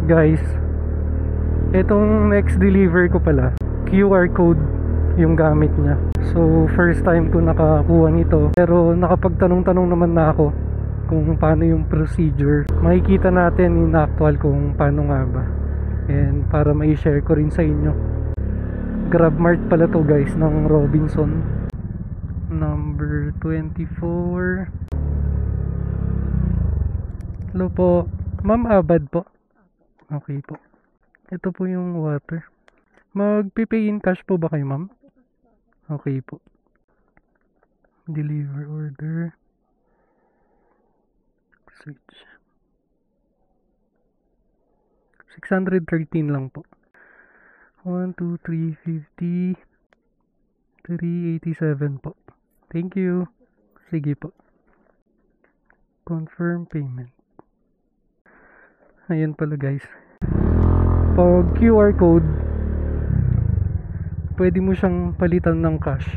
Guys, itong next deliver ko pala, QR code yung gamit niya. So first time ko nakakuha nito, pero nakapagtanong-tanong naman na ako kung paano yung procedure. Makikita natin in actual kung paano nga ba, and para ma-share ko rin sa inyo. GrabMart pala to guys, ng Robinson, number 24. Hello po, Ma'am Abad po. Okay po, ito po yung water. Magpipay in cash po ba kayo, ma'am? Okay po. Deliver order. Switch. 613 lang po. 1, 2, 3, 50. 387 po. Thank you. Sige po. Confirm payment. Ayan pala guys. Pag QR code, pwede mo siyang palitan ng cash.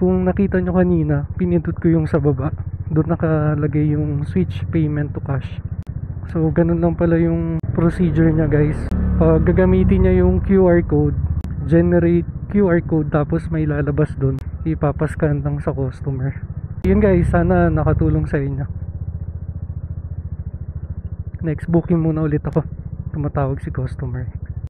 Kung nakita nyo kanina, pinindot ko yung sa baba. Doon nakalagay yung switch payment to cash. So ganun lang pala yung procedure niya guys. Pag gagamitin niya yung QR code, generate QR code, tapos may lalabas doon, ipapascan lang sa customer. Yun guys, sana nakatulong sa inyo. Next booking muna ulit ako, tumatawag si customer.